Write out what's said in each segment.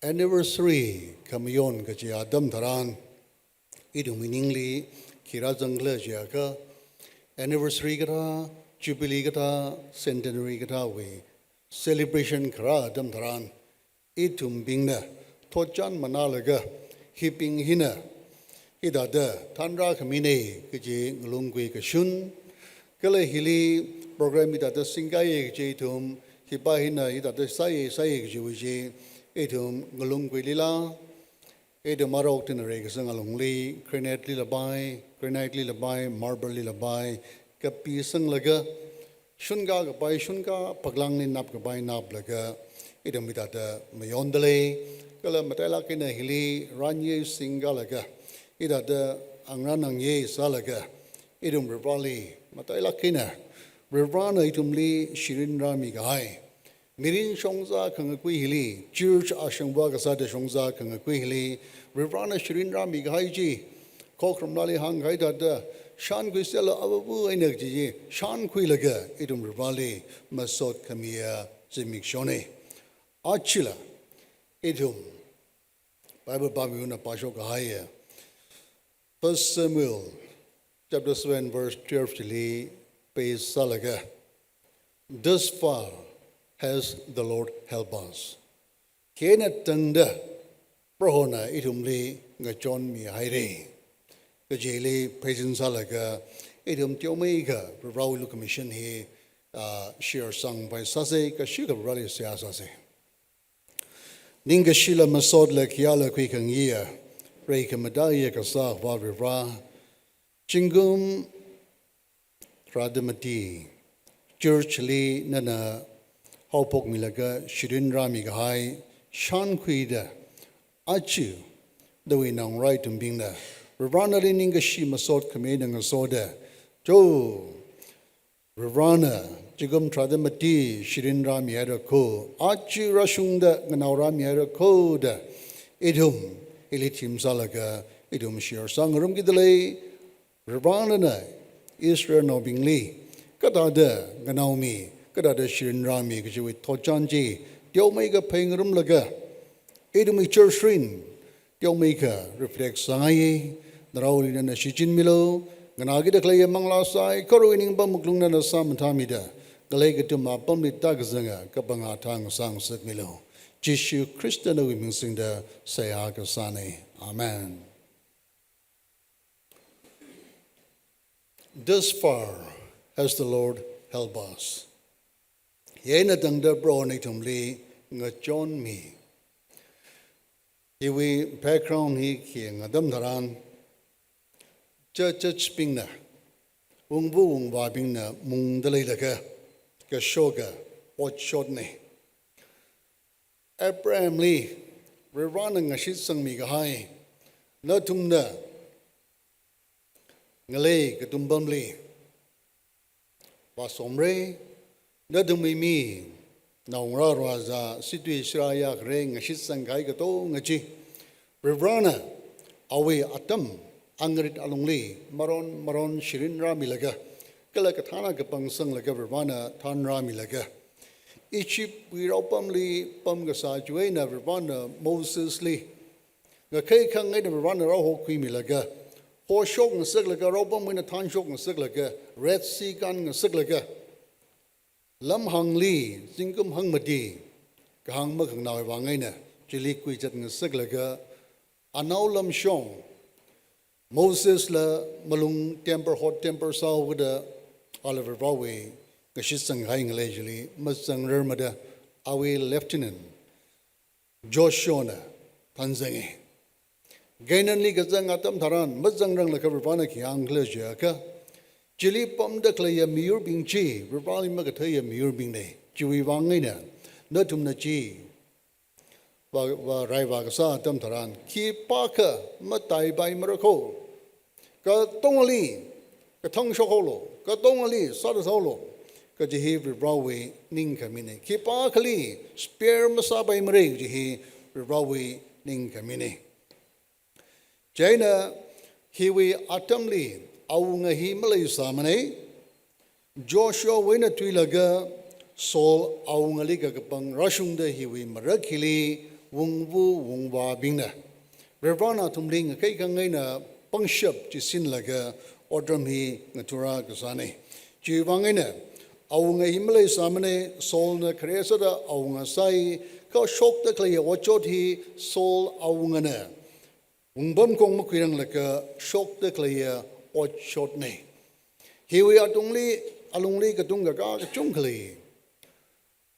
anniversary kamayon kaji Adam Taran itu meaningly kira jungle jaka anniversary kata jubilee kata centenary kata we celebration kara Adam Taran itu bingna tojan manalaga hipping hina idada tanra kamine kaji ngelungkui kasun kala hili program idada singkai kaji itum hipahina idada saya kaji wiji itum ngelungkui lila itu marok tinere kesang alungli granite lilabai marble lilabai kapi sang laga shunga kapai shunga paglang ni nap kapai nap laga itu mitata mayondale kala matela kena hili ranye singa laga itu ada angranang ye salaga itu berbali matela kena berbana itu mli shirin rami kahai mirin shongza kangakui hili church ashangwa kasada shongza kangakui hili berbana shirin rami kahai ji kokram nali hang kahai dada shan kui sela ababu ainak ji shan kui laga itu berbali masot kamia zimik shone achila itu Bible Babylon pasho kahai 1 Samuel chapter 7 verse 12 page salaga thus far has the Lord helped us. Kena tanda prohona itumli ngajon mi haire. Kajeli presence alaga itum tiomega Raulu Commission he share sung by Sase Kashiga Rally Siasase. Ninga Shila Masod la Kiala Quikangia, Reika Madaya Kasa Vavira, Chingum Radamati, Church Lee Nana. Haupok milaga shirin rami kahai shan kuida achu dawi nang right tumbingna Ravana lininga shi masot kame nang soda jo Ravana jigum tradamati shirin rami era ko achu rashungda nganaw rami era ko da idum ilitim salaga idum shir sangarum gidale Ravana na Israel no bingli katada nganaw mi kada ada shirin rami kecuali tojanji dia mereka pengerum lega itu mikir shirin dia mereka refleks sangai narawli nana shijin milo ganagi dah kelaya manglasai karo ini bamuklung nana sam tamida kelaya itu mapam lita kezanga kebangatang sang sek milo Jisu Kristen awi mensingda saya kesane amen. Thus far has the Lord helped us. Yena tangda bro ni tumli ngajon mi. Iwi background hi ki ngadam dharan church pingna ungbu ungwa pingna mung dalai laka ka shoga watch shot ne. Abraham li rirana ngashit sang mi kahai na tumna ngale ka tumbam li wasomre Nadumimi na ungra raza situ Israel kre ngashit sangkai kato ngaji Revrana awe atam angrit alungli maron shirin rami laga kala kathana kapang sang laga Revrana than rami laga Egypt wiropam li pam gasa juwe na Revrana Moses li ngakai kang ngai na Revrana raho kui mi laga ho shok ngasak laga ropam wina than shok ngasak laga Red Sea kan ngasak laga Lam hang li, jingkum hang mati, kahang makang nawe wangai na, jili kui jat ngesek laga, anaw lam shong, Moses la malung hot temper saw wada, Oliver Bawe, ngashisang hai ngalay jili, masang rermada, awe lieutenant, Joshua na, tanzangi. Gainan li gazang atam taran, masang rang la kabarpana ki angla jaka, Jili pam da klaya miur bing chi, berbali magataya miur bing ne, jiwi wangai na, natum na chi, wa rai wa kasa tam taran, ki paka matai bai marako, ka tongali, ka tong shokolo, ka tongali sadasolo, ka jihi berbali ning kamine, ki pakali spare masabai mare jihi berbali ning kamine. Jaina hiwi atamli. Aunga hi Malay samane Joshua wena tuilaga Saul aunga liga kapang rasung da hiwi marakili wung vu wung wa bing na Revana tumling kai kangai na pangshap chi sin laga ordram hi ngatura kasane chi wangai na awunga himlay samane sol na kresa da awunga sai ka shok da klay wachot hi sol awunga na ungbam kong makwirang laka shok da klay wachot ne hiwi atungli alungli katunga ka chung klay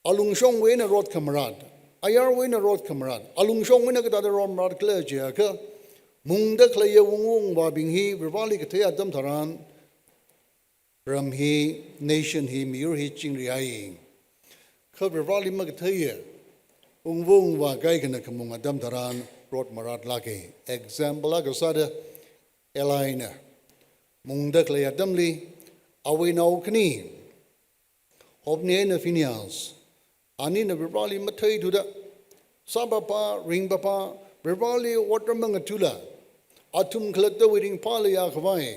alung shong we na rot kamarad ayar we na rot kamarad alung shong we na ka da rom rad klay ja ka mungda klay wung wa bing hi rivali ka thaya dam tharan ram hi nation hi miur hi chingri ai kha rivali ma ka thaya wung wa gai kana kamung adam tharan rot marat lake example la ka sada elaina mungda klay adam li awi nau kni hobne na finials ani na rivali ma thai du da sabapa ring bapa rivali water mangatula atum khlata wiring pala ya khwai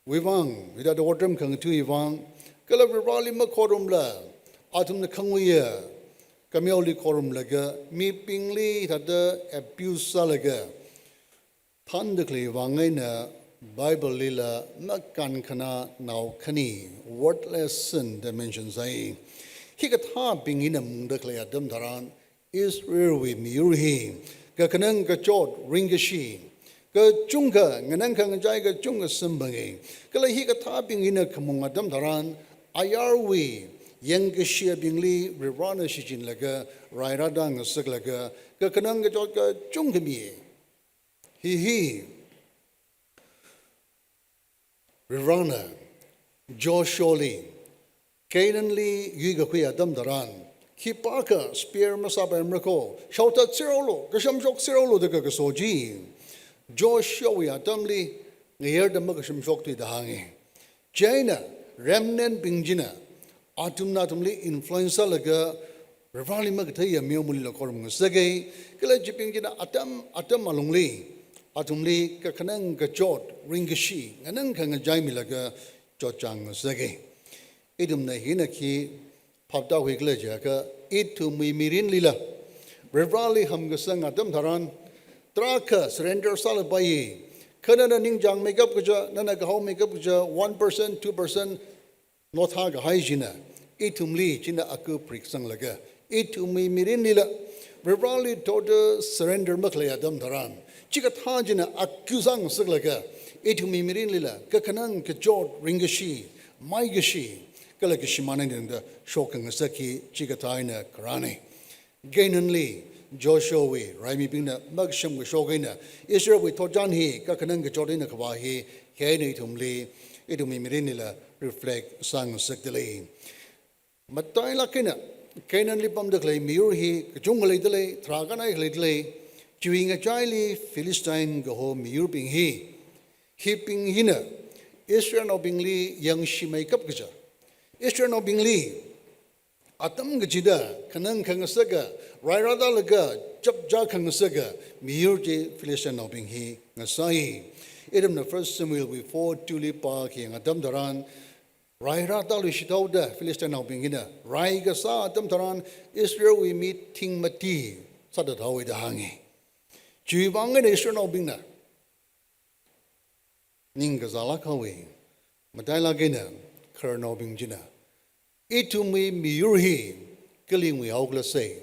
wivang wida the water kang tu wivang kala rivali ma khorum la atum na khangwiya kamyoli khorum laga mi pingli thada abuse salaga thandakli wangai na bible lila nakan khana now khani worthless sin dimensions ai hikatha pingina mungda klaya dam dharan Israel we miurhi ka kanang ka chot ringashi ka chunga nganang kang jai ka chunga simbangi kala hikatha pingina khamunga dam dharan ayar we yangashi bingli rirana shijin laga raira dang saklaga ka kanang ka chot ka chunga mi hi rirana josholi Kainanli yuga kuya dam daran kipaka spear masaba emrako shauta tsirolo kashamshok tsirolo daga kasoji Joshua damli ngayer damma kashamshok tu dahangi China remnant bingjina atumna tumli influencer laga rivali magthaya miomuli lakorum ngasagay kala jipingjina atam alungli atumli kakhanang kachot ringashi nganang kang jaimi laga chochang ngasagay idum na hinaki papda wigla jaka itu mirin lila revali hamgasang adam dharan traka surrender salabai kanana ningjang makeup kuja nana ka home makeup kuja 1% 2% notha ga hygiene itumli china aku priksang laga itu mirin lila revali total surrender makle adam dharan chika thajina akuzang saglaga itu mirin lila ka kanang ka jot ringashi maigashi kala kishimane nda shokang saki chigataina karane gainanli joshua we raimi bingna magsham go shogaina israel we tojan hi ka kanang ga jodina kwa hi kaini tumli idumi mirinila reflect sang sakdele matai lakina kainanli pamdaklei miur hi junglei dele traganai gledle chiwinga chaili philistine go ho miur bing hi hiping hina israel no bingli yang shimai kap gaja Israel no bingli atam gajida kanang kangasaga rairada laga chapja kangasaga miurje Philistine no binghi ngasai idam na 1 Samuel we 4 tulipa ki ngadam daran rairada lu shitauda Philistine no bingina raiga sa atam daran Israel we meet ting mati sadat hawi da hangi jiwangen Israel no bingna ninga zala kawi madai lagina kerno bingjina itu mi miurhi keling we augla say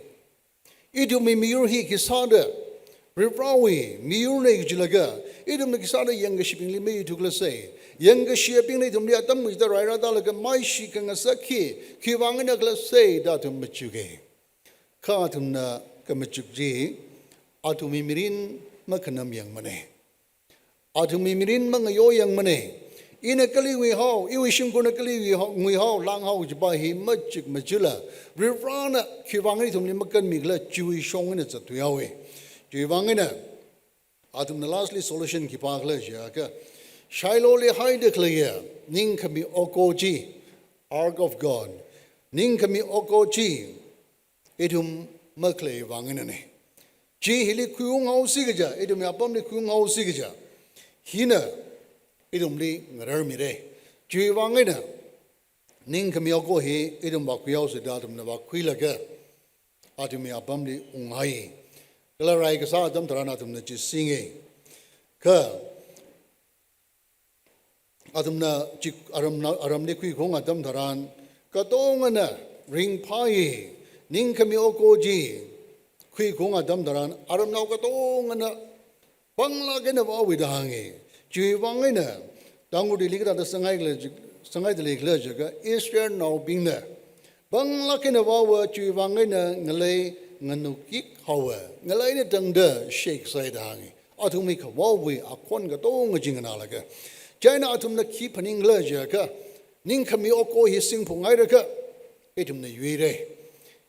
itu mi miurhi kisada riprawi miurne jilaga itu mi kisada yang shipping li me tukla say yang shipping li tumli atam mi da raira dalaga mai shi kanga sakhi kiwangna kla say datum machuge khatumna kamachukji atumi mirin makanam yang mane atumi mirin mangayo yang mane ina kali we how iwishim kuna kali we how lang how jiba hi machik majula rirana kiwangi tumni makan migla chui shongina chatuyawe jiwangina atum the lastly solution ki pagla jaka shailo le haide clear ning kami okoji ark of god ning kami okoji idum makle wangina ne ji hili kuyung how sigaja idum apam ni kuyung how sigaja hina idum li ngarar mire ji wangina ning kami oko he idum ba kuyaw se datum na ba kuilaga atum ya bam li ungai ก็ละไรก็ซาดำทรานอาตุมนะจิสิงเอก็อาตุมนะจิอารมณ์นี้คุยของอาตุมทรานก็ต้องนะริงพายนิ่งขมิโอโกจีคุยของอาตุมทรานอารมณ์เราก็ต้องนะบังลากันนะว่าวิดางเอจีวังเอนะตังกุดีลิกตัดสังไงเลยสังไงเลยเลยจะก็อิสราเอลนาวบิงนะบังลากันนะว่าจีวังเอนะเงเลยเงินนุกิกเขาเงเลยเนี่ยตั้งเดอเชคใส่ดางอาทุมิขว่าวิอาคนก็ต้องจริงกันอะไรกันใจน่ะอาทุมนักขีพนิงเลยจะก็นิ่งขมิโอโกฮิสิงพงไงเลยก็ไอ้ทุมเนี่ยยุยเลย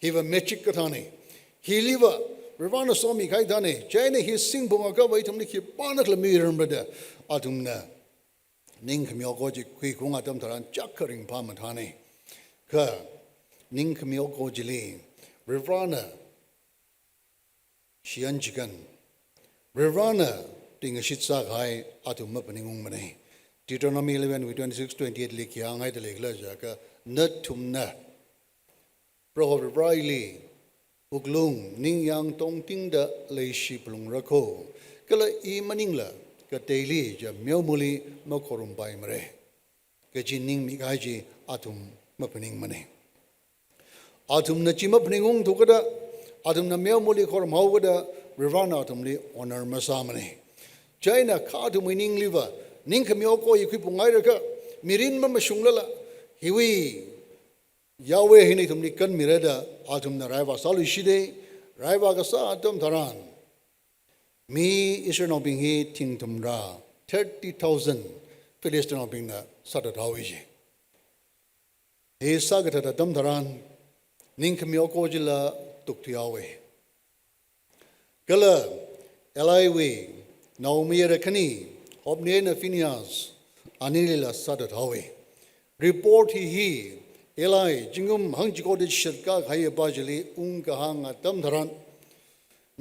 ฮิวเมจิกกันท่านี่ฮิลิวะรวานะสามีใครท่านี่ใจน่ะฮิสิงพงก็ไว้ทุมเนี่ยขีปานักละมีเรื่องแบบอาทุมเนี่ยนิ่งขมิโอโกจิคุยของอาทุมทารันจักริงพามันท่านี่ก็นิ่งขมิโอโกจิลีรวานะชีอันจิกันเรวานะติงชิดสักให้อาตุมมาปนิงงมันเองดิโตรนอมี11:26-28ลิขิยังให้เดลิกเลจก็นัดทุมนะเพราะว่าไรลีอุกลุงนิ่งยังตรงติ้งเดเลยชีพลุงรักโคก็เลยอีมันนิ่งละก็เตลีจะเมียวมุลีมาขรุมไปมาเลยก็จีนิ่งมีใครจีอาตุมมาปนิงมันเองอาตุมนะจีมาปนิงงทุกข์ อาตุมน้ำเมียวมุลีขรมเอาก็ได้เรื่องอาตุมลีออนอร์มาสามันเองใจน่ะข้าตุมินิ่งลิวะนิ่งขมิโอโกยคุยปุ่งไงเลยก็มิรินมันมาชุงละฮิวียาเวหินี่ตุมลีกันมิเรดาอาตุมน่ะไรวะสาลุชิเดไรวะก็สาอาตุมทารานมีอิสราเอลบิงฮีทิ้งตุมรา30,000ฟิลิสตินบิงน่ะสัตว์ท้าวิจิเฮสักทัดตุมทารานนิ่งขมิโอโกจิละตุกที่เอาไว้ก็เลยเอลัยวีนาอมีเรคนีฮอบเนียนฟินิอัสอันนี้ละสัตว์เอาไว้รีพอร์ตที่เอลัยจึงหังจิโกดิฉันก็ให้บาจลีอุงกะหังอัตมทรัน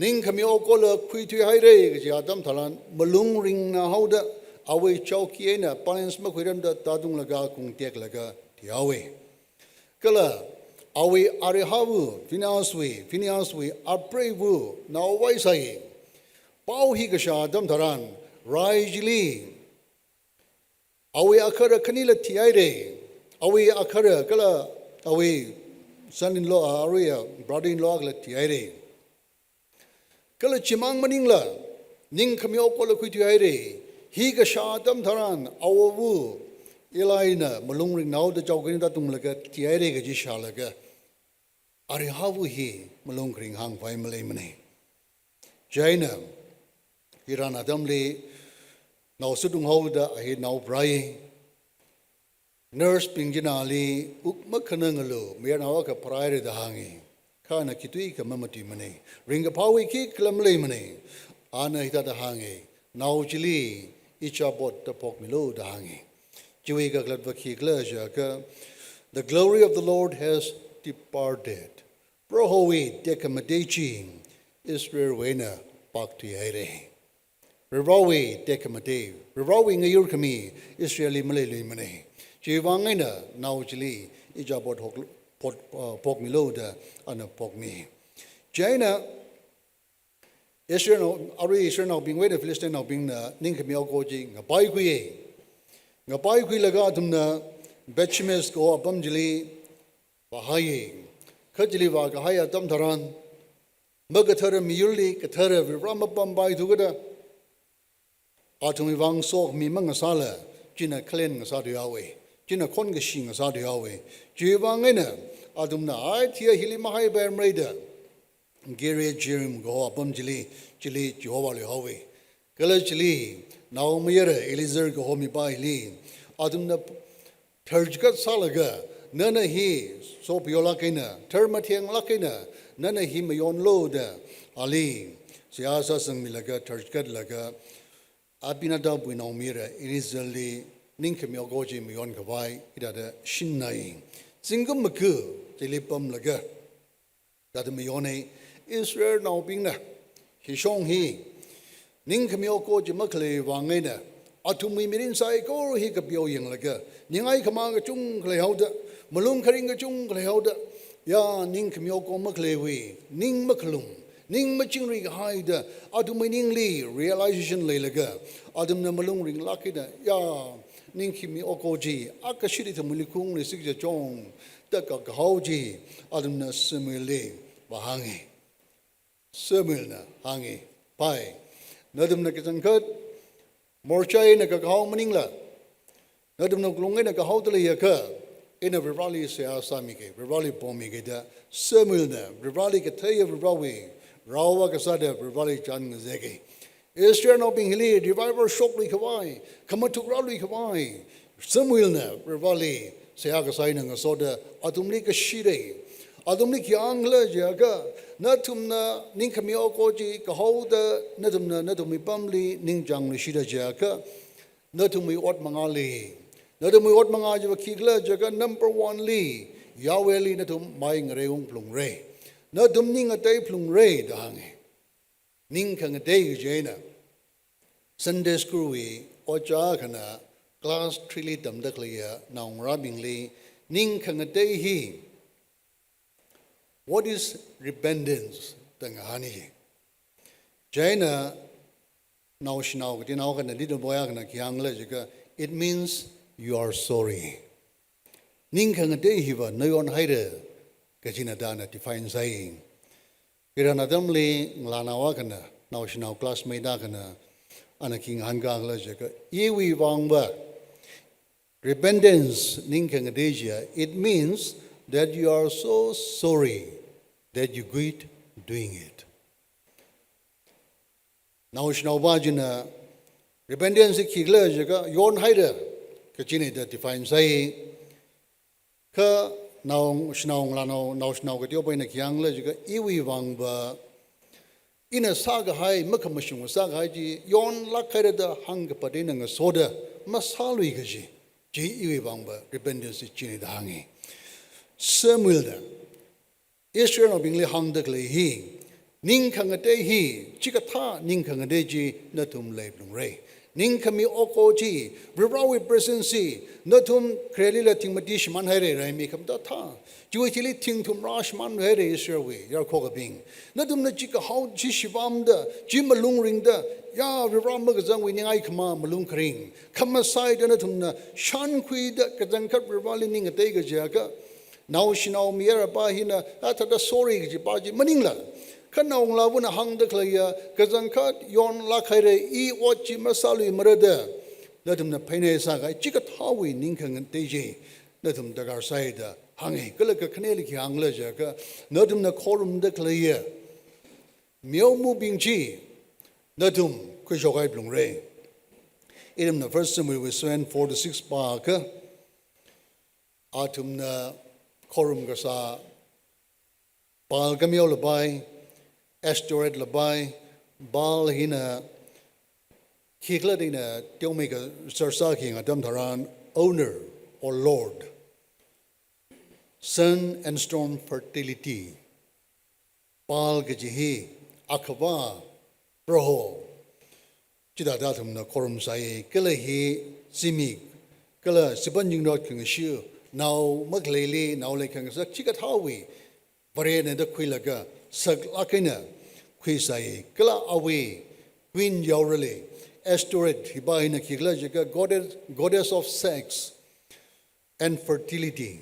นิ่งขมิโอโกลคุยที่ให้เรื่องที่อัตมทรันบลุงริงนาฮาวดะเอาไว้ชาวคีน่ะปานิสมาคุยเรื่องดะตาดุงละกาคุงเตียกละกาที่เอาไว้ก็เลยเอาไว้อาริฮาวูฟินิอัสวีอาเปรวูนาไว้ใส่ป้าวฮิกชาดัมทารันไรจิลีเอาไว้อาคาระคณิลที่ไอเร่เอาไว้อาคาระก็ละเอาไว้ซันอินลออาริยาบราดินลอก็ละที่ไอเร่ก็ละจิมังมันนิ่งละนิ่งขมิโอโกละคุยที่ไอเร่ฮิกชาดัมทารันเอาวูเอลัยน่ะมาลงริงนาจะเจ้ากันนี่ตาตุงละก็ที่ไอเร่ก็จิชาละก็อาริฮาวูฮีมาลงริงหางไฟมาเลยมันเองใจน่ะฮิรานาดัมลีนาสุดุงฮาวดะไอนาบรายเนอร์สปิงจินาลีอุกมักขนังกลูเมียนาวกับพรายเรดหางเองข้าน่ะคิดว่ากับมันตีมันเองริงกับพาวิคิกลำเลยมันเองอาณาฮิตาดหางเองนาวจิลีอิจฉาบดตะพกมิโลดหางเองจิวิกับกลัดวักฮิกเลจก็ The glory of the Lord has departed เพราะว่าเด็กมาได้จริงอิสราเอลเวน่ะปักที่ไอเร่เรื่องว่าเด็กมาได้เรื่องว่าเงยยุรขมีอิสราเอลมาเลยมันเองชีวังไงน่ะนาวจิลีอิจฉาบดพกมิโลดอันนั้นพกมีใจน่ะอิสราเอลอารีอิสราเอลบิงเวดฟิลิสเตีนบิงน่ะนิ่งขมีเอาโกจิงกับไปคุยละก็ทุมน่ะเบชเมสก็บัมจิลีว่าให้ขจิลีว่าก็ให้ตัมทารันเมื่อกระเทอมียุลีกระเทอวิรามบัมไปทุกข์อาทุมิวังโซมีมังสาละจีน่ะเคลนกษาเดียวเวจีน่ะคนก็ชิงกษาเดียวเวจีวังไงน่ะอาทุมน่ะไอ้ที่ฮิลิมาให้เบอร์มรีดะเกเรจิมก็บัมจิลีจิโฮวาลีฮาเวก็เลยจิลีนาอมีเรเอลิเซอร์ก็มีไปลีอาทุมน่ะเธอจะกัดสาละก็นั่นฮีโซพิโอลักน่ะเธอมาเทียงลักน่ะนั่นฮีไม่ยอนโลดะอาลีเสียอาซาสังมิละก็เธอจะกัดละก็อาบินาดาบุยนาอมีเรเอลิเซอร์ลีนิ่งขมิโอโกจิไม่ยอนกับไปอีดาเดชินนัยซิงก็มคือจะลิปัมละก็แต่ไม่ยอนให้อิสราเอลนาบิงนะฮิชงฮีนิ่งขมิโอโกจิมักเลยวางไงนะอาทุมีมิรินไซก็ฮีกับเบียวยังละก็ยังไงขมากระจุงเลยเอาเดมาลุมคริงกระจุงเลยเอาเดยานิ่งขมิโอโกมักเลวีนิ่งมักลุม ning maching ring hide automatingly realization laylaga adam na malung ring lakida ya ning kimi okoji akashiri to mulikung ni sigja chong ta ka gauji adam na simile bahangi similna hangi pai nadum na kitangkat morchai na ka gau maningla nadum na glungai na ka hautale yaka ina vibrali se asami ke vibrali pomi ke da similna vibrali ke thaya vibrali rawa ka sada vibrali chan zege Israel no being hili revival shock li kawai kamatuk rali kawai similna vibrali se agasai na soda atumli ka shire atumli ki angla jaga natumna ning kami okoji ka hauda natumi pamli ning jang li shira jaga natumi ot mangali natumi ot mangaji wa kigla jaga number 1 li Yahweh li natum mai ngareung plung re natum ning atai plung re dange ning kang atai jena Sunday school we ocha kana class 3 li tam dakliya naung rabing li ning kang atai hi What is repentance? Tangkhul. Jaina now shnau kati now kana little boy kana kiangla jika it means you are sorry. Ning kang ate hiwa nayon haire kachina dana define saying. Kirana damli nglanawa kana now shnau classmate da kana ana king hangangla jika iwi wangba. Repentance ning kang ate it means that you are so sorry that you quit doing it. Now, Shnawajina, repentance kigla jaga yon haida, kachini that defines saying, ka now Shnaw Lano, now Shnaw Gatiopa in a Kyangla jaga, iwi wangba, in a saga high, Makamashin was saga haji, yon lakada hang padin and a soda, masalu gaji, iwi wangba, repentance chini the hangi. Semilda. Israel of Bingli hang the clay he. Ning kangate he. Chikata ning kangadeji natum labelum ray. Ning kami okoji. Brawi presency. Natum krelila timadish manhere raimi kam data. Juitili ting tum rash manhere Israel we. Yar koga bing. Natum na chika how jishibam da. Jimalung ring da. Ya Revd magazang we ningai kama malung kring. Kama side natum na shan kui da kazangkat revali ning atega jaga. Now she now mirror by hina at the sorry baji maningla. Kanaung lavuna hang the claya, Kazankat, yon lakare, e watchi masali murder. Let him the pene saga, chikatawi ninkang and teji. Let him the garsida, hangi, Galaka Kaneliki Anglajaka, let him the quorum the claya. Miomu bing chi, let him, Kushokai blung ray. In the first time we were sent 4 to 6 barker, Atum Korum gasa Bal Gamio labai, Astoret labai, Bal hina Kikladina Tiomega Sarsaking Adam Taran, owner or lord, sun and storm fertility, Bal Gajihi, Akava, Broho, Chidadatum na Korum Sai, Kalahi, Simik, Kala Sibanjing Dot King Shu. Now, Maglele, now like a Chikatawi, Varena the Quilaga, Saglakina, Quisai, Kala away, Queen Yaurele, Astoret, Hibaina Kilajaga, goddess of sex and fertility.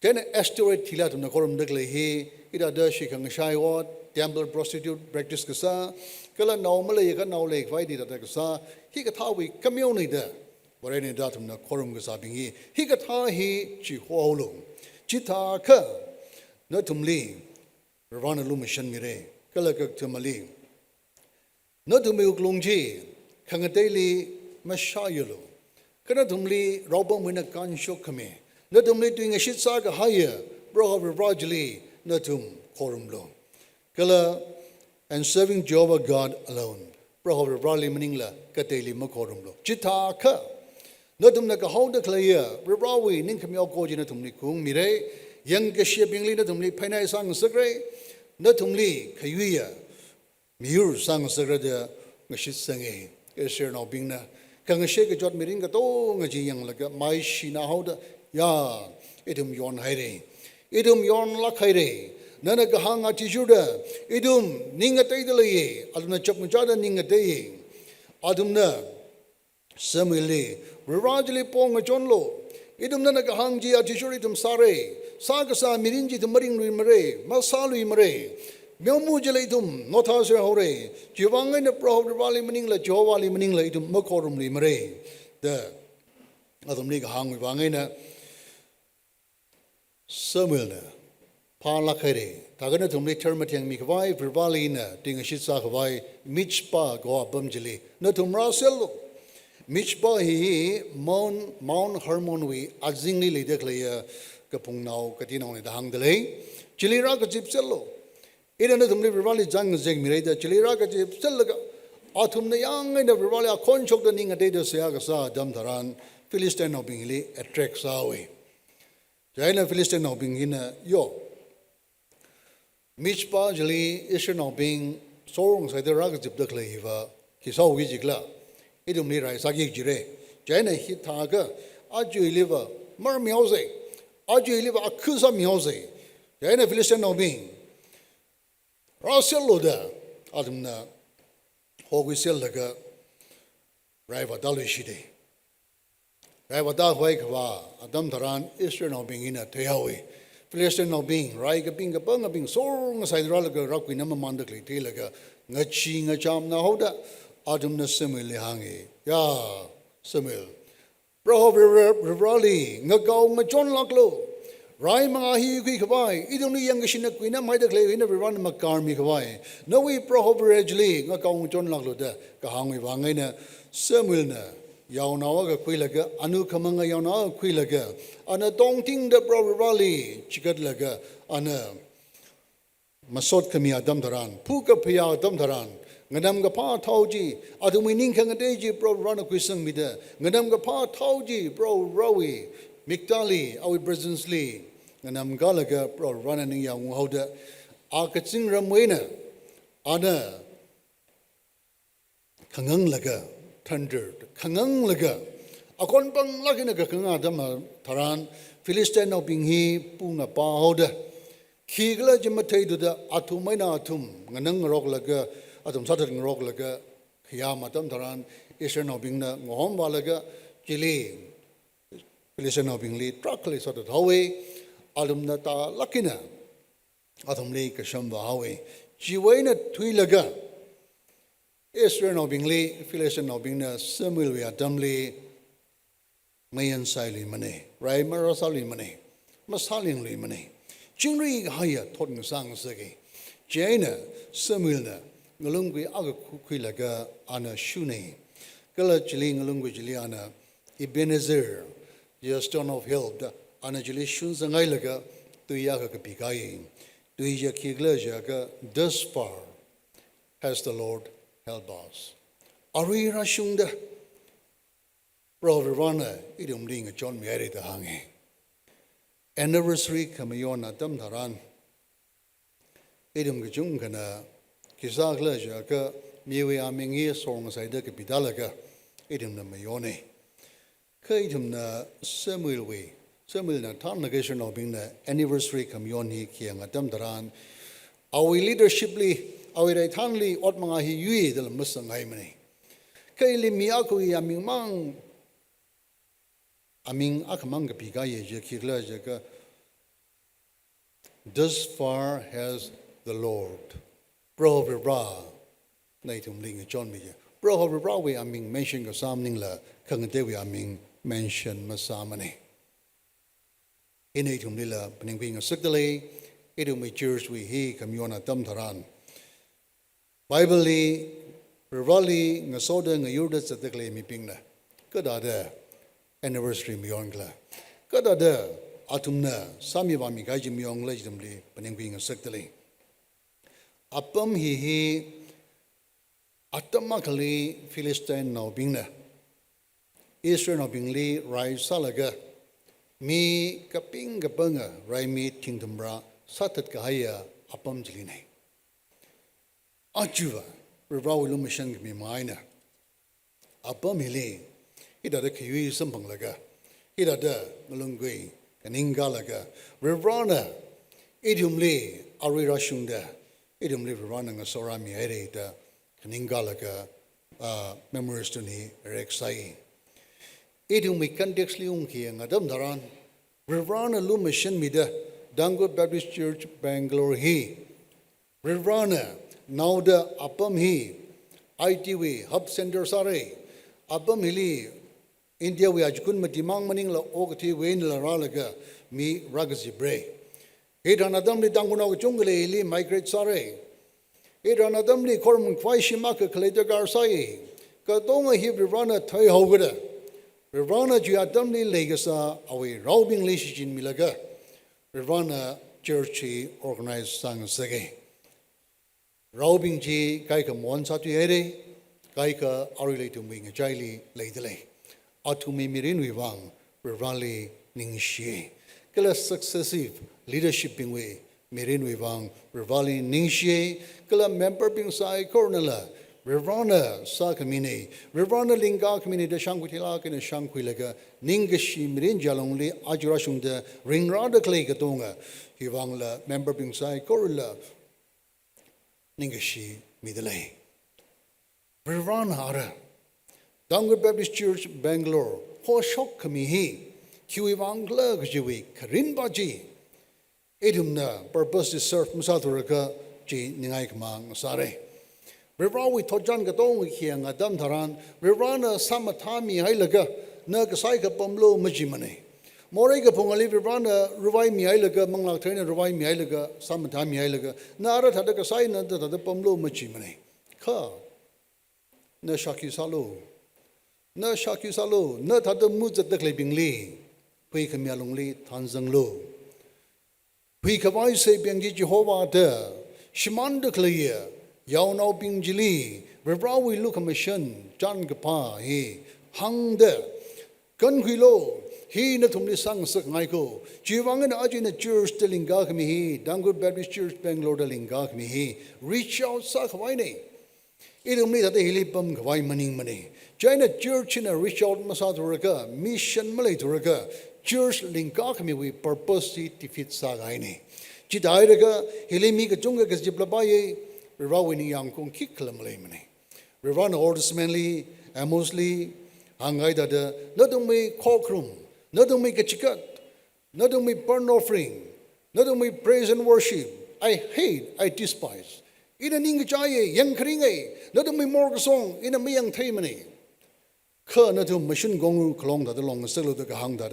Then Astoret Tilatum Nakorum Dagle, he, Ida Shikang Shaiwat, Temple prostitute, practice Kasa, Kala normally, now like Vidi Kasa, Hikatawi, community there. Varene datum na korum gasabingi. Hikata he chi huolum. Chita ka natumli. Ravana lumishan mire. Kalakak tumali. Natumi uklungji. Kangateli mashayulu. Kanatumli robam wina kanshok kame. Natumli doing a shit saga higher. Bro rajali natum korum lo. Kala and serving Jehovah God alone. Bro rali maningla kateli makorum lo. Chita ka. Natum na kahau da klaya, Rawi, Ninkamio Goji Natumli Kung Mire, Young Shipping Lina Tumli, Pena Sang Sagre, Natumli, Kayuya, Mur Sang Sagrada, Mashit Sangi, Esher no Bingna, Kangashake Jot Miringa, Tongaji Yang Laga, My Shina Hoda, Ya, Itum Yon Haire, Itum Yon Lakaire, nana kahanga tishuda idum ninga taidale aduna chapmachada ninga tay adumna Samuel Rajali Pong Chonlo idum nana kahangji atishuri tum sare sagasa mirinji tum maring lui mare masalu mare Myomu Jalatum, not as a hore, Jivanga in the Pro Valley Maningla, Jovali Maningla, Mokorum Limere, the other nigga hung with Wangina Samuel, Palakere, Taganatum Termatang Mikavai, Vervalina, Dingashitsa Havai, Michpa, Goa Bumjili, Natum Rasello, Michpa he, Mount Harmonwi, Azingli declare Kapung now, Katino, the hang delay, Chilira Gazipsello. Ida na tumli Rivali jang zeng mireda chilira ka jip selaga atum na yang na Rivali a konchok da ninga deda siya ka sa dam dharan Philistine na bingili attract sa we jai na Philistine na bingina yo Michpa jali isha na bing sorong sa ida raga jip dakla hiva kisa ugi jikla idum ni rai sagi jire jai na hita ka aju iliva mar miauze aju iliva akusa miauze jai na Philistine na bing Rasello da adumna hogisel laga raiva dalishide raiva da hoikwa adam dharan Israel no being in a tehawi Philistine no being raiga being a banga being sorong aside ralaga rakwi namamandakli telaga ngachi ngacham na hoda adumna Samuel hangi ya Samuel bro rali ngagaw ngachon laklo Rai mangahi kui kawai, idong yang kasina kuina mai da klei ina beran makar mi kawai. No we prohoberajli nga kaung chon laklo da kahang wi wangai na Samuel na yaw nawa ka kui laga anu kamanga yaw nawa kui laga ana tong ting da prohoberali chikat laga ana masot kami adam dharan puka pya adam dharan ngadam ga pa thauji adumi ning khang deji prohoberana kuisang mida ngadam ga pa thauji bro rawi Miktali awi presently nganam galaga pro running yang hoda akatsing ramwena ana kangang laga thunder kangang laga akon pang lagina ka kanga dama tharan Philistine no binghi punga pa hoda khigla jimathai duda athumaina athum nganang rok laga athum sathang rok laga khiyam atam tharan Israel no bingna ngom walaga chili Philistine no bingli trakli sort of hawe alumna ta lakina athumli kashamba hawe jiwaina thuilaga Israel no bingli Philistine no bingna Samuel ya damli mayan saili mane rai marasali mane masaling li mane jingri haya thotng sang sagi jaina Samuel na ngalungwi aga khuilaga ana shune kala chili ngalungwi chili ana Ebenezer the stone of help anajili shun zangai laga tuya ka pikai tuya kigla jaga thus far has the Lord helped us ari rashunda proverana idum ling John Mary the hangi anniversary kamayon adam dharan idum gajung kana kisagla jaga Muivah mingi song saida ka bidalaga idum na mayone kaidum na Samuel we Samuel na tan nagation of being the anniversary kamyoni kiang adam daran our leadershiply our itanli ot mga hi yui dal masangai mani kay limiako aming mang aming akamang kapigay je kirla je ka thus far has the Lord bro bra naitum ling John mi bro bra we aming mention ka samning la kang de we aming mention masamani Inatum nila peningping sekdale itu church we he kamyona tam tharan Bible li revali ngasoda ngayurda satekle mipingna kadada anniversary miyongla kadada atumna samiwa mi gaji miyongla jidamli peningping sekdale apam he atamakali Philistine no bingna Israel no bingli rai salaga mi kaping kapanga rai mi tingdambra satat kahaya apam jiline ajuva revaw lumishan mi maina apam hili idada kiyui sampang laga idada ngalungui kaningalaga revrana idumli Arira Shunda, Idum live running a Sorami Erita, Kaningalaga, memories to me, Rexai. Idum we can dexly unki and Adam Daran, Revrana Lumission Mida, Tangkhul Baptist Church, Bangalore he. Revrana, now the Appam he, ITV, Hub Center Sare, Appam Hili, India we Ajkun Matimang Maning la Ogati Wayne la Ralaga, me Ragazi Bray. It anadamli Tanguna Jungle Ili migrate Sare. It anadamli Korm Kwaishimaka Kaleta Garsai. Katonga he Revrana Toy Hogada. Revrana Giadamli Legasa, away robbing Lish in Milaga. Revrana Churchy organized Sang Sege. Robbing G, Kaika Monsatuere, Kaika Aurilatum Wing, a Jaili Ladele. Atumi Mirin Wivang, Revrali Ningshi. Kala successive leadership in way, Mirin Wivang, Revrali Ningshi, Kala member Ping Sai Cornela. Revrana Sakamine, Revrana Linga Kamini de Shankwilak and Shankwilaga, Ningashi Mirin Jalongli, Ajurashunda, Ringrada Klekatonga, Hivangla, member Ping Sai Corilla, Ningashi Midale. Revrana Ara, Tangkhul Baptist Church, Bangalore, Ho Shok Kamihi, Huivangla Gjiwi, Karin Baji, Edumna, purpose to serve Musaturaka, Ji Ningaikmang Sare. Revra we tojan gatong hiang Adam Taran, Revrana Samatami Hilaga, Nagasaika Pomlo Majimane. Morega Pongali Revrana, Ruvai Miailaga, Mangla Trainer, Ruvai Miailaga, Samatami Hilaga, Nara Tadakasai, Nada the Pomlo Majimane. Ka Na Shaki Salo, Na Shaki Salo, not at the moods at the clipping Lee, Puikamialongli, Tanzang Lo. Puikawai say Biangi Jehovah there, Shimanda Clear. Yao now Bing Jili, Revra we look a mission, John Gapa, he hung there. Gun Quilo, he not only sang Sak Michael, Jivang and Ajin a church telling Gakmi he, Tangkhul Baptist Church, Bangalore telling Gakmi he, reach out Sak Waine. It only that the Hilipum Kawai Maning Money. Join a church in a reach out Masaturaka, mission Malaturaka, church Linkakmi we purposely defeat Sagaine. Chidairaga, Hilimika Junga Gaziplabaye. Rawini yang kong kiklam lemani. Revan orders manly, Amosly, Hangaida de, not only cockroom, not only kachikat, not only burnt offering, not only praise and worship. I hate, I despise. In an Ingajaye, Yang Kringe, not only more song, in a Miang Tamani. Ka not to machine gong klong that along the cello the Kahang that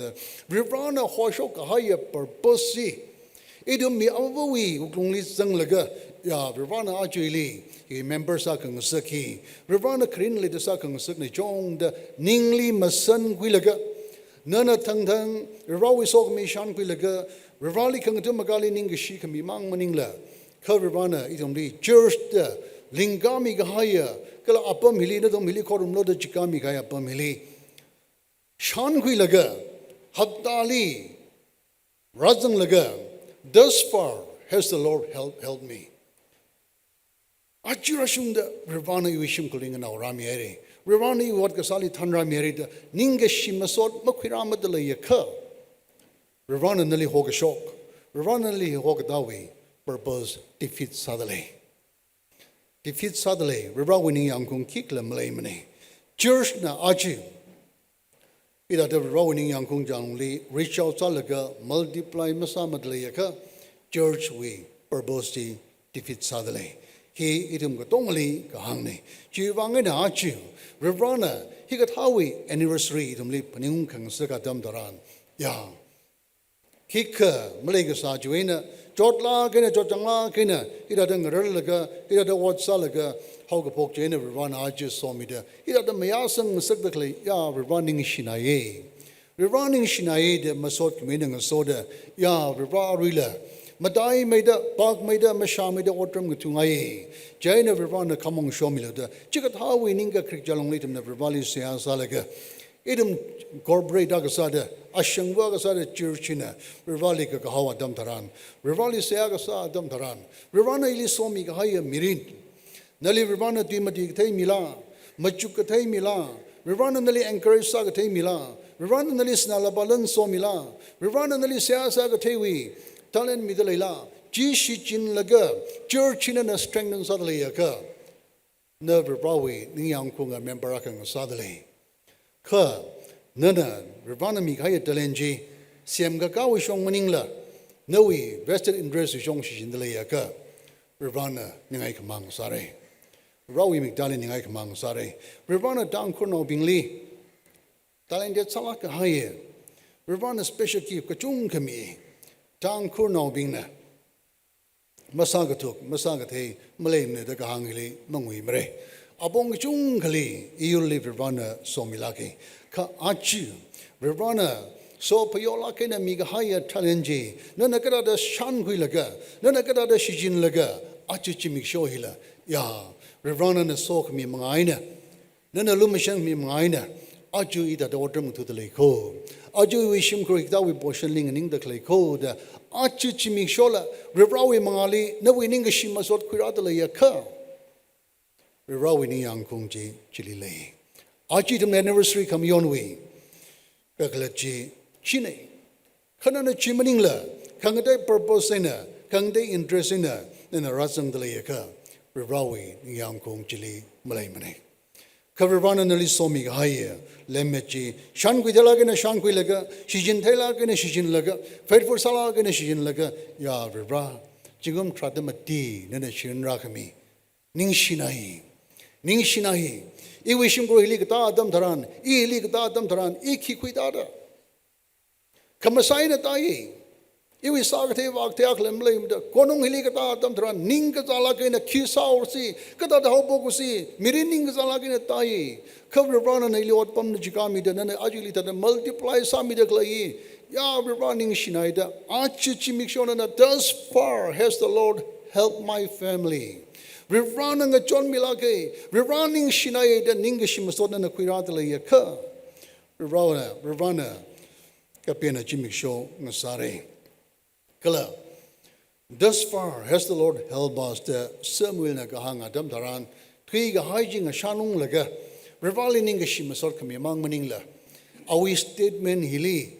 Revrana Hoshok higher purpose. Idum me avawi, only sang laga. Ya, Revana Ajili, he members Sakang Saki, Revana Krinli the Sakang Sakni, Jong the Ningli Masan Quilaga, Nana Tang Tang, Revawi Sok me Shan Quilaga, Revali Kangatummagali Ningashi can be Mang Maningla, Kavirvana, Itumli, Church the Lingami Gahaya, Kala Apam Hili, no Mili Korum Loda Chikami Gaya Pamili, Shan Quilaga, Habdali, Razang Laga, thus far has the Lord helped me. Ajurashunda Revana Wishim Kuling and Auramiere. Revani what Gasali Tanra Merida, Ningashimasot, Makiramadala Yaka. Revana Nelly Hogashok. Revana Nelly Hogadawi, purpose defeat Sadale. Defeat Sadale, Revawini Yankung Kikla Malamani. Church na Aji. Ida the Rawini Yankung Janli, reach out Salaga, multiply Masamadlayaka. Church we purpose defeat Sadale. He itum gatongli kahangni. Jivang and Achi, Revrana, he got Howie anniversary itum lip Paning Kang Sakatam Daran. Ya. Kika, Malayasa Juena, Jotla, Kena, Jotanga, Kena, Ida Relaga, Ida the Wat Salaga, Hogapok Jena, Revrana Aji saw me there. Ida the Mayasang Masakli, Ya, Revrunning Shinaye. Revrunning Shinaye, the Masot meaning a soda, Ya, Revra Rila. Madai made a Bag made a Masha made a Watram Tungaye. Jaina Rivana Kamong Shomilada. Chikat how we Ninga Creek Jalonglitum, the Rivali Sea Salaga. Idum Gorbre Dagasada, Ashangwagasada Churchina, Rivali Kakahawa Damtaran, Rivali Seagasa Damtaran, Rivana Ilisomi Gahaya Mirin, Nelly Rivana Dimati Mila, Machukate Mila, Rivana Nelly encouraged Sagate Mila, Rivana Nelly Snalabalan Somila, Rivana Nelly Seasagatewi. Talen Midalela, Jishin Laga, church in a strengthen suddenly occur. Never Broadway, Niang Kung and Membarakan suddenly. Ka, Nana, Ravana Mikaya Delenji, Siam Gakawi Shong Maningla, Noe, vested interest Shong Shin the Layaka, Ravana, Ningakamang Sare. Rawi McDalin Ningakamang Sare, Ravana Tangkhul no Bingli, Talented Salaka Haye, Ravana special keep Kachung Kami, Tangkhul no Bingna. Masagatuk, Masagate, Malay, the Kahangli, Mangui Mare. Abong Chungkali, Iuli Ravana, Somilaki. Ka Achu, Ravana, so Payolaka and Migahaya Talenji, Nanakada Shanguilaga, Nanakada Shijin Laga, Achichimik Shohila, Ya, Ravana and Sok me Maina, Nanalumishan me Maina, Aju eat at the autumn to the lake. Aju wishim correct that we portioning in the clay code. Achu Chimik Revrawi Mangali, no winning a shimasot Kuratala Yaka. Revrawi Niang Kungji, Chili. Achi to anniversary come yon way. Kakalachi, Chine. Kanana Chimaningla, Kangate purpose in her, Kangate interest in her, and a Razang de Layaka. Revrawi Niang Kung Chili, Malaymane. Kavirvana Nali Somi Haya, Lemechi, Shanguilaga and a Shanguilaga, Shijin Tailak and a Shijin Laga, Faithful Salag and a Shijin Laga, Ya Rivra, Jigum Tratamati, Nana Shin Rakami, Ning Shinahi, Ning Shinahi, Iwishim go Iligata Adam Taran, Iligata Adam Taran, Iki Quidada. Kamasaina Tai, Iwi Sagate Vakteaklam blamed, Konung Hiligata Adam Taran, Ninka Zalaka in a Kisao si, Kata the Hobokusi, Mirining Zalaka Tai, Cover Ron and Eliot Pam the Jigami, then Agilita, the multiply Sami the Clay, Ya running Shinaida, Achichimikshona, thus far has the Lord helped my family. We're running a John Milake, we're running Shinaida, Ningishimasot and a Quiratala Yaka. Ravana, Kapina Jimiksho, Nasare. Kala. Thus far has the Lord helped us the Samuel Nakahang Adam Taran, Twiga hijing a Shanung Laga, Revali Ningishimasot Kamimang Maningla. Our statement Hili,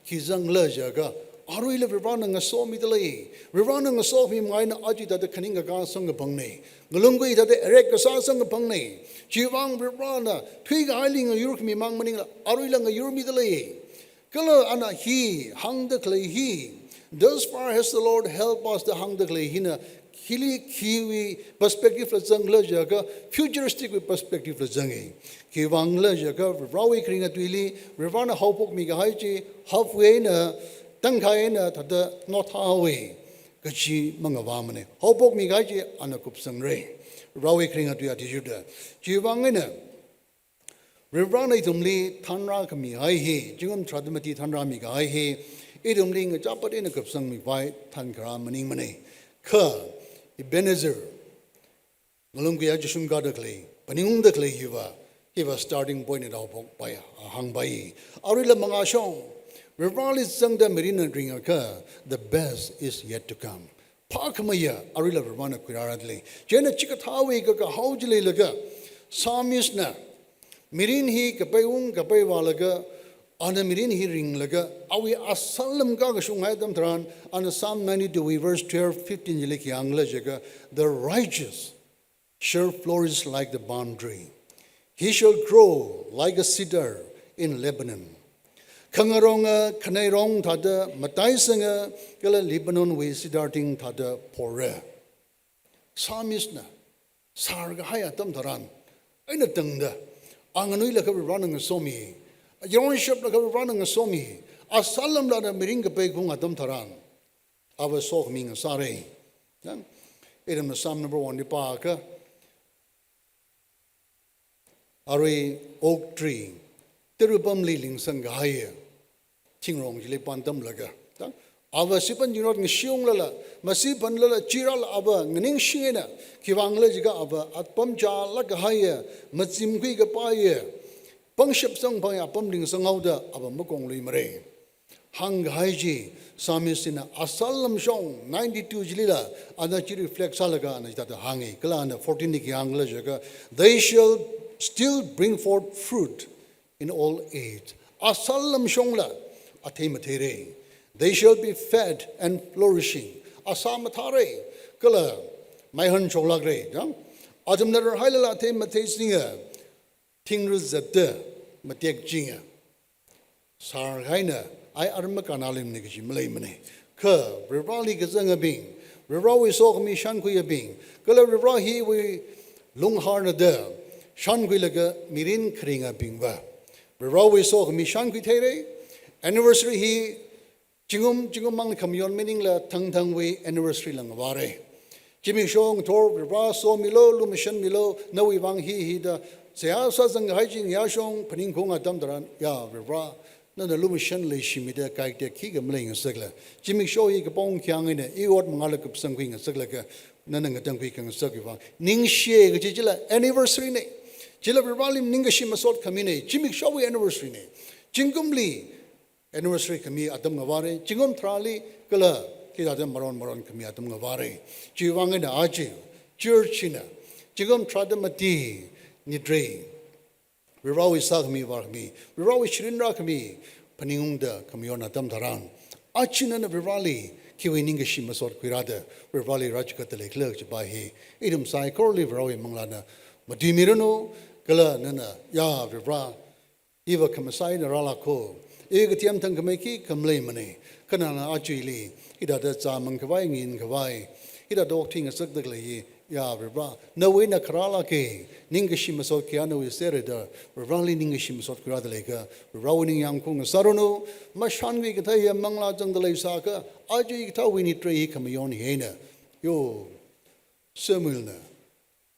Kizang Lajaga, are we running a saw me delay? We're running a saw him mine aji that the Kaninga sung a pungne. Nulungi that the Ereka sung a pungne. Chivang Rana, Twig Isling a Yurk me mang manila, are we lang a Yurmi delay? Kala ana he, hung the clay he. Thus far has the Lord helped us to hang the clay hina. Hili kiwi perspective la zang la jaga, futuristic with perspective la zangi. Kiwang la jaga, Rawi Kringa Twili, Ravana Hopok Migahaji, halfway na. Tangkhul tada not away. Gachi mangavamane. Hopok migaji anakupsang re. Rawi kringa tu atijuda. Jiwangina. Rivrana itumli tanra kami hai. Jingam tradamati tanra miga hai. Idumling a japat in a kupsang mi vai tankara maning mane. Ka Ebenezer. Malungi ajishum gadakli. Panung the clay hiva. Give a starting point at Hopok by hang by. Arila mangashong. Revali sang the marina drinker, the best is yet to come. Parkamaya, Arila Ravana Kiraradli, Jena Chikatawi Gaka Haujili Laga, Samisna, Mirin he Kapayung Kapay on the Mirin hearing Laga, Awi Asalam Gagashung Adam Tran, on Psalm 92, verse 12, 15 Yiliki Angla Jaga, the righteous shall flourish like the palm tree. He shall grow like a cedar in Lebanon. Kangaronga, Kanairong Tada, Mataisanga, Gala Lebanon we sidarting Tada Pore. Samisna, Sargahaya Tamtaran, Aina Tanga, Anganui like a running a somi, a Yaron ship like a running a somi, a Salam Lada Miringa Pekung Atamtaran, our sock mean a sare. It is Psalm number 1, the Parker. Are oak tree, Terubum Liling Sangahaya. Chingrong Jili Pantam Laga. Ava Sipan Junot Nishung Lala, Masipan Lala Chiral Ava, Ning Shina, Kivang Lajiga Ava, at Pamcha Lakahaya, Matsim Quiga Paya, Pungship Sung Paya, Pumping Sangauda, Ava Mukong Limare. Hang Haiji, Samisina, Asalam Shong, 92 Jilila, and the Chiri Flex Salaga, and that Hangi, Kalana, 14 Yang Lajaga, they shall still bring forth fruit in all age. Asalam Shongla. They shall be fed and flourishing. asam thare kala mai han chola gre jang ajam nar hailala the mathe singa thingru zatte matek jinga sar gaina ai arma kanalim ne gi mlai mane kha rivali ga zanga bing rivawi so mi shan ku ya bing kala rivahi we lung harna de shan ku laga mirin khringa bing ba rivawi so mi shan ku there anniversary hi jingum mang kamyon meaning la thang we anniversary lang ware jimmy shong tor riva so milo lu mission milo nawi wang hi da sia sa zang hai jing ya shong phaning khong adam daran ya riva na the lumission le shimida kai te ki ga mling sagla jimmy show yi ga pong kyang ne e wot mangala ka sang kwing sagla ka na nga tang kwi kang sag wa ning she ga jila anniversary ne jila rivalim ning shi masot kamine jimmy show anniversary ne jingumli anniversary kami adam ngaware jingum thrali kala ki adam maron kami adam ngaware jiwang na aji church na jingum tradamati nidre we always sag me war me we always shrinra kami paningung da kamyon adam dharan achina na virali kiwi ningashi masot kwirada virali rajkat le klek ba he idum sai korli virawi manglana madimirano kala nana ya vira iva kamasai na rala ko egatiam tang kameki kamlei mane kanana achili ida da cha mangkwai ngin kwai ida dokting asak dagle ya vibra no way na krala ke ningashi masot kiano is there da virali ningashi masot kwirada lega rawning yang kung sarono mashanwi kathaya mangla jangdalai saka aji kitha we need tray kamayon hena yo semulna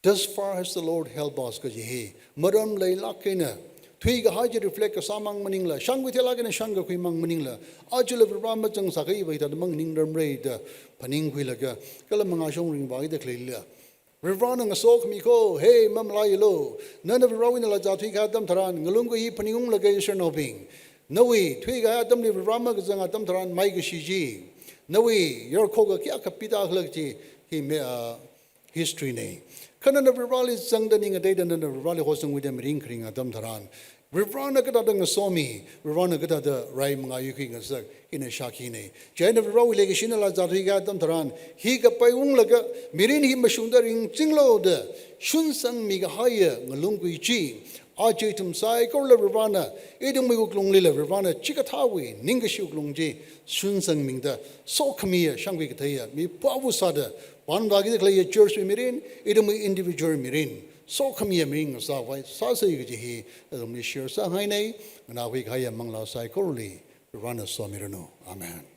thus far has the Lord helped us ka he maram leila kena thui ga haji reflect ka samang maningla shangwi thela ga shanga khui mang maningla ajula vibra ma jang sakai bai da mang ning ram re da paning khui laga kala manga shong ring bai da khleila Revd nga sok mi ko hey mam lai lo none of rawin la ja thui ka dam tharan ngalung ko hi paningung la ga no bing nawi thui ga dam ni rama ga jang dam tharan mai ga shi ji nawi yor ko ga kya ka pita khlag ji hi me history ne kana na rivali jang da ning a dai da na rivali ho sung wi dem ring khring dam tharan Revd ka da nga somi Revd ka da rai mga yuki nga sak ina shaki ne jaina rivali le ga shin la ja thui ga dam tharan hi ga pai ung la ga mirin hi mashung da ring jinglo da shun sang mi ga haya ngalung ku chi aje tum sai ko la rivana edum mi ku klung le la rivana chika thawi ning ga shu klung ji shun sang ming da so khmi ya shang wi ga thaya mi pawu sa da wan ba gi de kle church mirin edum individual mirin so khami ming sa wai sa sai gi hi adum ni share sa hai nei na wi ga ya mang la sai ko li rivana so mirano amen